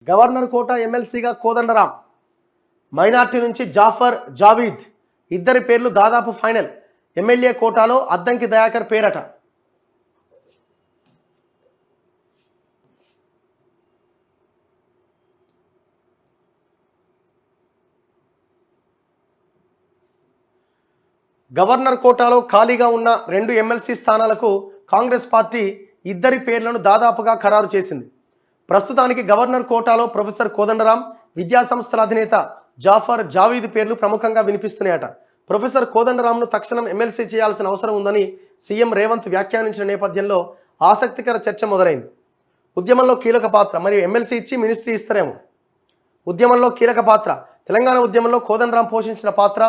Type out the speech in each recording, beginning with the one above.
Governor కోట ఎమ్మెల్సీగా Kodandaram, minority నుంచి జాఫర్ జావీద్ ఇద్దరి పేర్లు దాదాపు ఫైనల్. ఎమ్మెల్యే కోటాలో అద్దంకి దయాకర్ పేరట. గవర్నర్ కోటాలో ఖాళీగా ఉన్న 2 ఎమ్మెల్సీ స్థానాలకు కాంగ్రెస్ పార్టీ ఇద్దరి పేర్లను దాదాపుగా ఖరారు చేసింది. ప్రస్తుతానికి గవర్నర్ కోటాలో ప్రొఫెసర్ కోదండరాం, విద్యాసంస్థల అధినేత జాఫర్ జావీద్ పేర్లు ప్రముఖంగా వినిపిస్తున్నాయట. ప్రొఫెసర్ కోదండరాంను తక్షణం ఎమ్మెల్సీ చేయాల్సిన అవసరం ఉందని సీఎం రేవంత్ వ్యాఖ్యానించిన నేపథ్యంలో ఆసక్తికర చర్చ మొదలైంది. ఉద్యమంలో కీలక పాత్ర, మరియు ఎమ్మెల్సీ ఇచ్చి మినిస్ట్రీ ఇస్తారేమో. ఉద్యమంలో కీలక పాత్ర, తెలంగాణ ఉద్యమంలో కోదండరాం పోషించిన పాత్ర,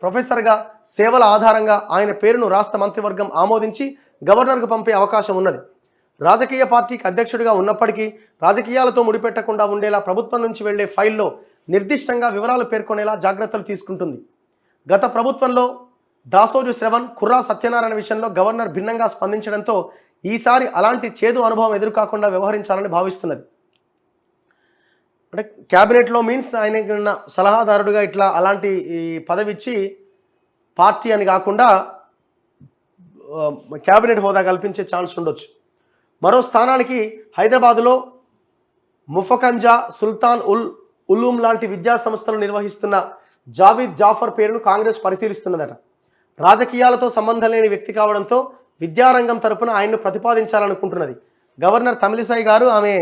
ప్రొఫెసర్గా సేవల ఆధారంగా ఆయన పేరును రాష్ట్ర మంత్రివర్గం ఆమోదించి గవర్నర్కు పంపే అవకాశం ఉన్నది. రాజకీయ పార్టీకి అధ్యక్షుడిగా ఉన్నప్పటికీ రాజకీయాలతో ముడిపెట్టకుండా ఉండేలా ప్రభుత్వం నుంచి వెళ్లే ఫైల్లో నిర్దిష్టంగా వివరాలు పేర్కొనేలా జాగ్రత్తలు తీసుకుంటుంది. గత ప్రభుత్వంలో దాసోజు శ్రవణ్, కుర్రా సత్యనారాయణ విషయంలో గవర్నర్ భిన్నంగా స్పందించడంతో ఈసారి అలాంటి చేదు అనుభవం ఎదురుకాకుండా వ్యవహరించాలని భావిస్తున్నది. అంటే క్యాబినెట్లో మీన్స్ ఆయన సలహాదారుడుగా ఇట్లా అలాంటి ఈ పదవి ఇచ్చి పార్టీ అని కాకుండా క్యాబినెట్ హోదా కల్పించే ఛాన్స్ ఉండొచ్చు. మరో స్థానానికి హైదరాబాదులో ముఫకంజా, సుల్తాన్ ఉలూం లాంటి విద్యా సంస్థలు నిర్వహిస్తున్న జావీద్ జాఫర్ పేరును కాంగ్రెస్ పరిశీలిస్తున్నదట. రాజకీయాలతో సంబంధం లేని వ్యక్తి కావడంతో విద్యారంగం తరపున ఆయన్ను ప్రతిపాదించాలనుకుంటున్నది. గవర్నర్ తమిళిసై గారు ఆమె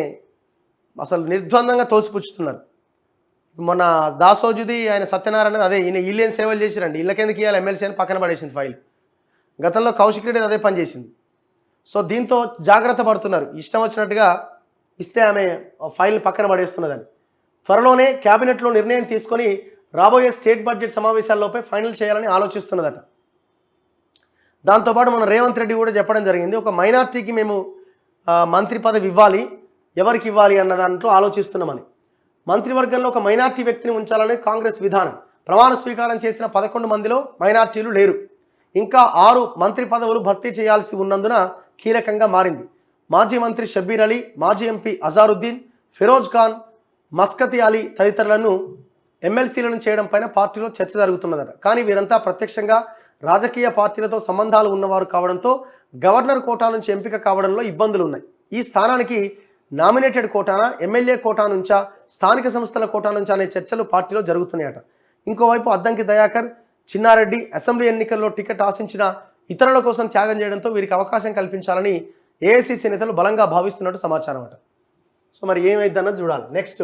అసలు నిర్ద్వందంగా తోసిపుచ్చుతున్నారు. మొన్న దాసోజుది ఆయన సత్యనారాయణ అదే ఈయన ఇల్లేం సేవలు చేసిరండి, ఇళ్ళకెందుకు ఇవ్వాలి ఎమ్మెల్సీ అని పక్కన పడేసింది ఫైల్. గతంలో కౌశిక్ రెడ్డి అదే పని చేసింది. సో దీంతో జాగ్రత్త పడుతున్నారు, ఇష్టం వచ్చినట్టుగా ఇస్తే ఆమె ఫైల్ పక్కన పడేస్తున్నదని. త్వరలోనే క్యాబినెట్లో నిర్ణయం తీసుకొని రాబోయే స్టేట్ బడ్జెట్ సమావేశాల్లోపై ఫైనల్ చేయాలని ఆలోచిస్తున్నదట. దాంతోపాటు మన రేవంత్ రెడ్డి కూడా చెప్పడం జరిగింది, ఒక మైనార్టీకి మేము మంత్రి పదవి ఇవ్వాలి, ఎవరికి ఇవ్వాలి అన్న దాంట్లో ఆలోచిస్తున్నామని. మంత్రివర్గంలో ఒక మైనార్టీ వ్యక్తిని ఉంచాలనే కాంగ్రెస్ విధానం. ప్రమాణ స్వీకారం చేసిన 11 మందిలో మైనార్టీలు లేరు. ఇంకా 6 మంత్రి పదవులు భర్తీ చేయాల్సి ఉన్నందున కీలకంగా మారింది. మాజీ మంత్రి షబ్బీర్ అలీ, మాజీ ఎంపీ అజారుద్దీన్, ఫిరోజ్ ఖాన్, మస్కతి అలీ తదితరులను ఎమ్మెల్సీలను చేయడం పైన పార్టీలో చర్చ జరుగుతున్నదట. కానీ వీరంతా ప్రత్యక్షంగా రాజకీయ పార్టీలతో సంబంధాలు ఉన్నవారు కావడంతో గవర్నర్ కోటా నుంచి ఎంపిక కావడంలో ఇబ్బందులు ఉన్నాయి. ఈ స్థానానికి నామినేటెడ్ కోటానా, ఎమ్మెల్యే కోటా నుంచా, స్థానిక సంస్థల కోటా నుంచా అనే చర్చలు పార్టీలో జరుగుతున్నాయట. ఇంకోవైపు అద్దంకి దయాకర్, చిన్నారెడ్డి అసెంబ్లీ ఎన్నికల్లో టికెట్ ఆశించిన ఇతరుల కోసం త్యాగం చేయడంతో వీరికి అవకాశం కల్పించాలని ఏఐసీసీ నేతలు బలంగా భావిస్తున్నట్టు సమాచారం అట. సో మరి ఏమైందన్నది చూడాలి నెక్స్ట్.